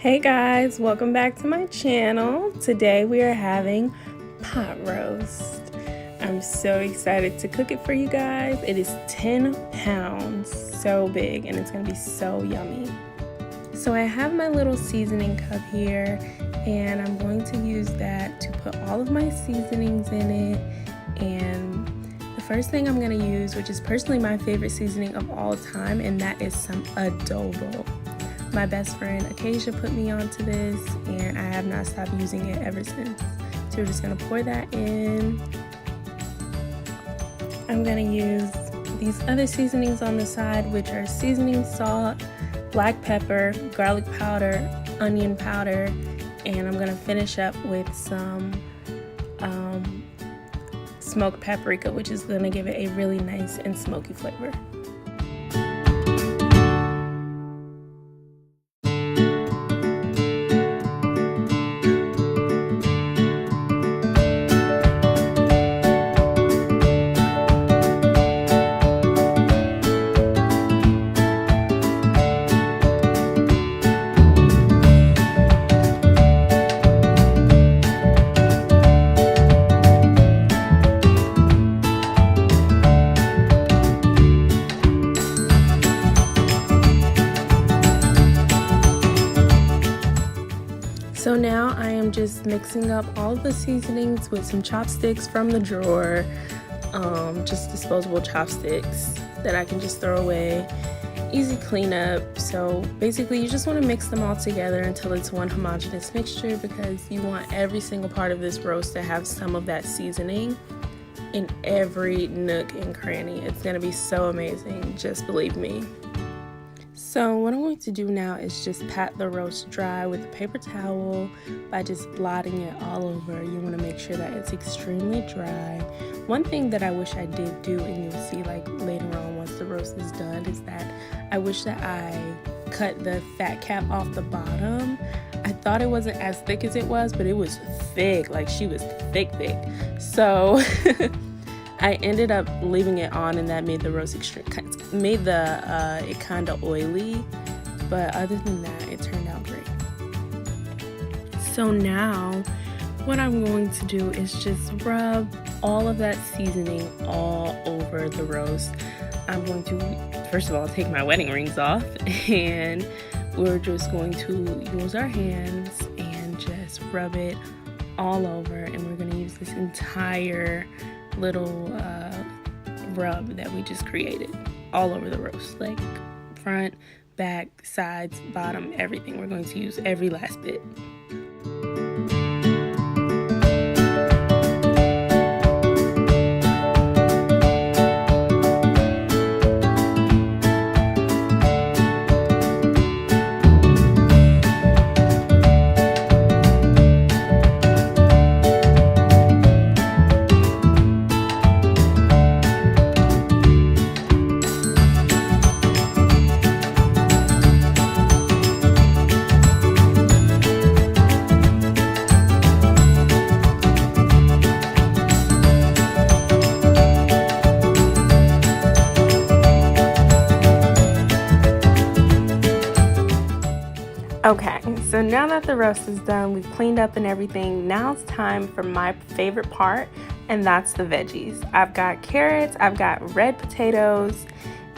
Hey guys, welcome back to my channel. Today we are having pot roast. I'm so excited to cook it for you guys. It is 10 pounds, so big, and it's gonna be so yummy. So I have my little seasoning cup here, and I'm going to use that to put all of my seasonings in it. And the first thing I'm gonna use, which is personally my favorite seasoning of all time, and that is some adobo. My best friend Acacia put me onto this, and I have not stopped using it ever since. So we're just gonna pour that in. I'm gonna use these other seasonings on the side, which are seasoning salt, black pepper, garlic powder, onion powder, and I'm gonna finish up with some smoked paprika, which is gonna give it a really nice and smoky flavor. So now I am just mixing up all of the seasonings with some chopsticks from the drawer, just disposable chopsticks that I can just throw away. Easy cleanup. So basically you just want to mix them all together until it's one homogeneous mixture, because you want every single part of this roast to have some of that seasoning in every nook and cranny. It's going to be so amazing, just believe me. So what I'm going to do now is just pat the roast dry with a paper towel by just blotting it all over. You want to make sure that it's extremely dry. One thing that I wish I did do, and you'll see like later on once the roast is done, is that I wish that I cut the fat cap off the bottom. I thought it wasn't as thick as it was, but it was thick. Like, she was thick. So I ended up leaving it on, and that made the roast it kind of oily, but other than that, it turned out great. So now what I'm going to do is just rub all of that seasoning all over the roast. I'm going to, first of all, take my wedding rings off, and we're just going to use our hands and just rub it all over, and we're going to use this entire little rub that we just created all over the roast, like front, back, sides, bottom, everything. We're going to use every last bit. Okay, so now that the roast is done, we've cleaned up and everything, now it's time for my favorite part, and that's the veggies. I've got carrots, I've got red potatoes,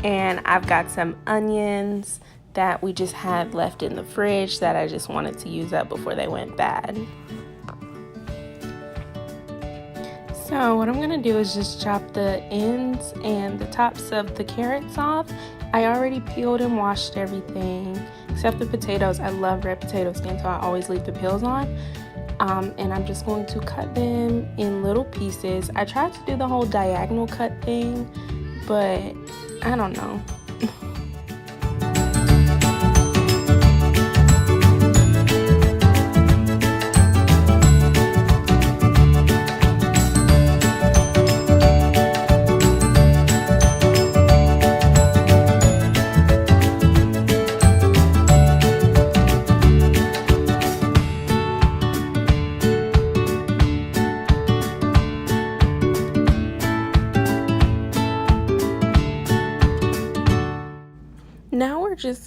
and I've got some onions that we just had left in the fridge that I just wanted to use up before they went bad. So what I'm going to do is just chop the ends and the tops of the carrots off. I already peeled and washed everything except the potatoes. I love red potato skin, so I always leave the peels on. And I'm just going to cut them in little pieces. I tried to do the whole diagonal cut thing, but I don't know.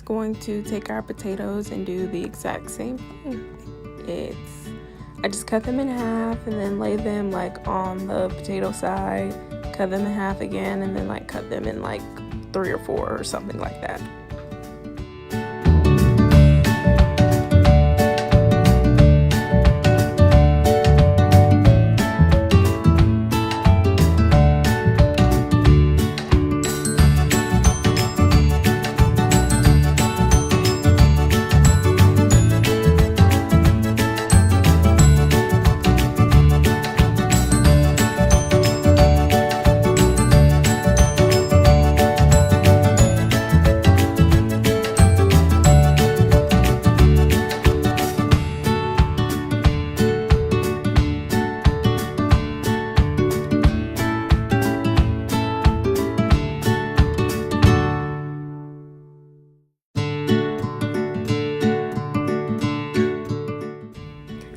going to take our potatoes and do the exact same thing. I just cut them in half and then lay them like on the potato side, cut them in half again, and then like cut them in like 3 or 4 or something like that.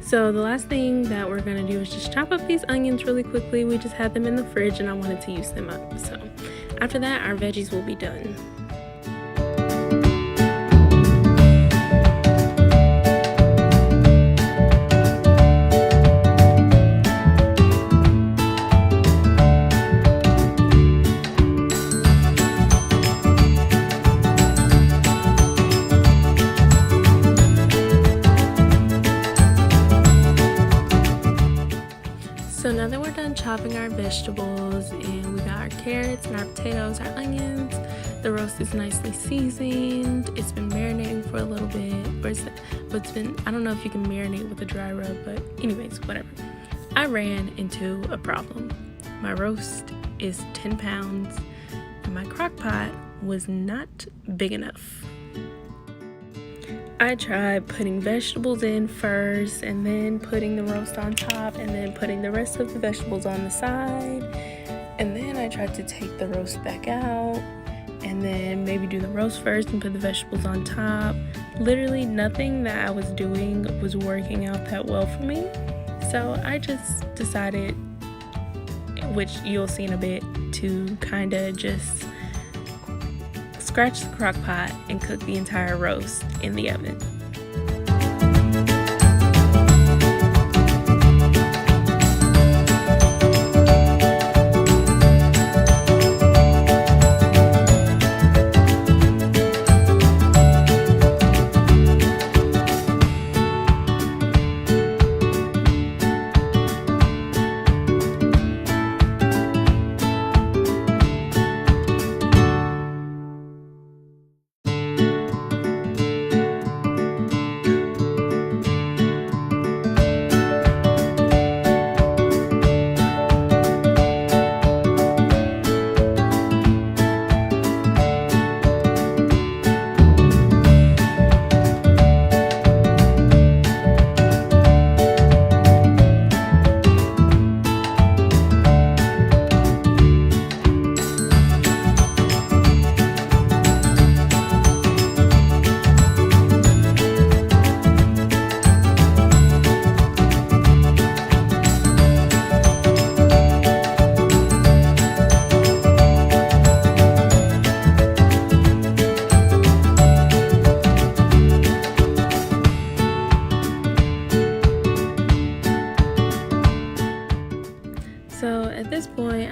So the last thing that we're gonna do is just chop up these onions really quickly. We just had them in the fridge and I wanted to use them up. So after that, our veggies will be done. So now that we're done chopping our vegetables and we got our carrots and our potatoes, our onions, the roast is nicely seasoned. It's been marinating for a little bit, I don't know if you can marinate with a dry rub, but anyways, whatever. I ran into a problem. My roast is 10 pounds and my crock pot was not big enough. I tried putting vegetables in first and then putting the roast on top and then putting the rest of the vegetables on the side, and then I tried to take the roast back out and then maybe do the roast first and put the vegetables on top. Literally nothing that I was doing was working out that well for me, so I just decided, which you'll see in a bit, to kind of just scratch the crock pot and cook the entire roast in the oven.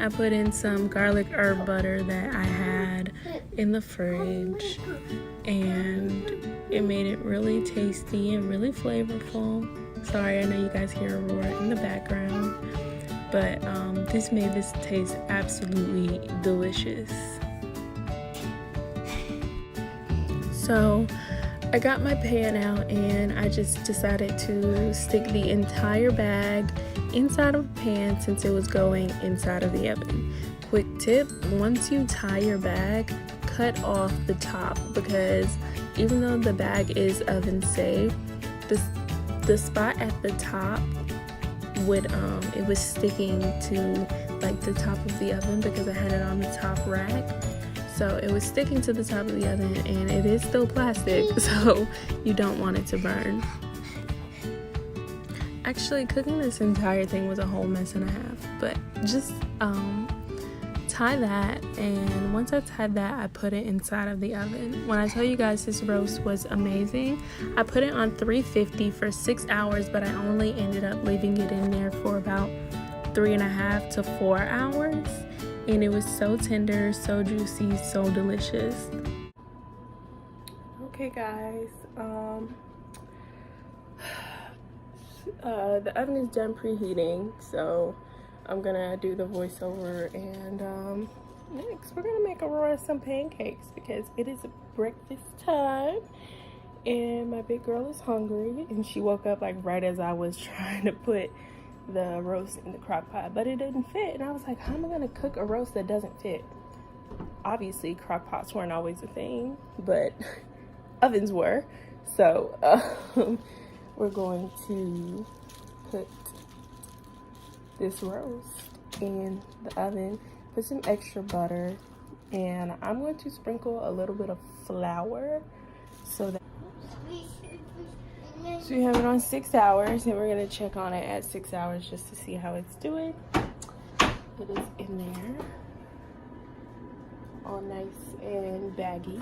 I put in some garlic herb butter that I had in the fridge, and it made it really tasty and really flavorful. Sorry, I know you guys hear a roar in the background, but this made this taste absolutely delicious. So I got my pan out and I just decided to stick the entire bag inside of the pan since it was going inside of the oven. Quick tip, once you tie your bag, cut off the top, because even though the bag is oven safe, the spot at the top would it was sticking to like the top of the oven because I had it on the top rack. So it was sticking to the top of the oven, and it is still plastic, so you don't want it to burn. Actually, cooking this entire thing was a whole mess and a half, but just tie that, and once I tied that, I put it inside of the oven. When I tell you guys this roast was amazing, I put it on 350 for 6 hours, but I only ended up leaving it in there for about 3.5 to 4 hours, and it was so tender, so juicy, so delicious. Okay guys, the oven is done preheating, so I'm gonna do the voiceover, and next we're gonna make Aurora some pancakes because it is breakfast time and my big girl is hungry, and she woke up like right as I was trying to put the roast in the crock pot, but it didn't fit, and I was like, how am I gonna cook a roast that doesn't fit? Obviously crock pots weren't always a thing, but ovens were, so we're going to put this roast in the oven, put some extra butter, and I'm going to sprinkle a little bit of flour so that we have it on 6 hours, and we're going to check on it at 6 hours just to see how it's doing. It is in there all nice and baggy.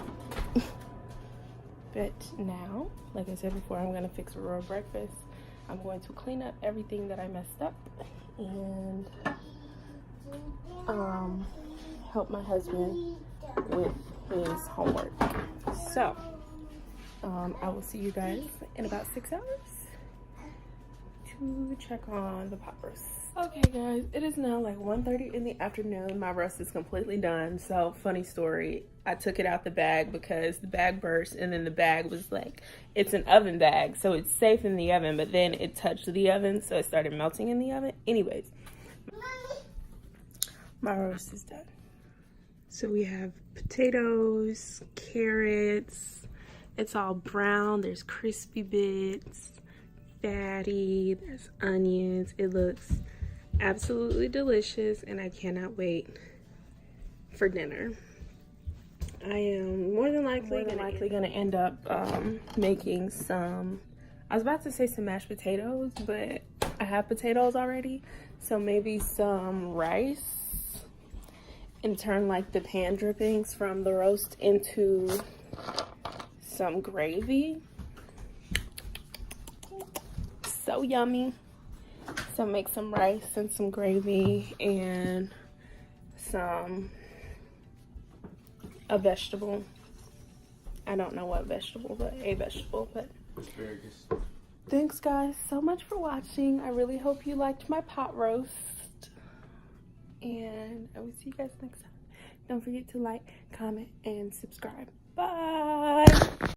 But now, like I said before, I'm going to fix Aurora breakfast. I'm going to clean up everything that I messed up and help my husband with his homework. So I will see you guys in about 6 hours to check on the pot roast. Okay guys, it is now like 1:30 in the afternoon. My roast is completely done. So funny story, I took it out the bag because the bag burst, and then the bag was like, it's an oven bag, so it's safe in the oven, but then it touched the oven, so it started melting in the oven. Anyways, my roast is done. So we have potatoes, carrots, it's all brown, there's crispy bits, fatty, there's onions. It looks absolutely delicious, and I cannot wait for dinner. I am more than likely gonna end up making some, I was about to say some mashed potatoes, but I have potatoes already, so maybe some rice, and turn like the pan drippings from the roast into some gravy. So yummy. So make some rice and some gravy and a vegetable. I don't know what vegetable, but a vegetable. But asparagus. Thanks guys so much for watching. I really hope you liked my pot roast, and I will see you guys next time. Don't forget to like, comment, and subscribe. Bye.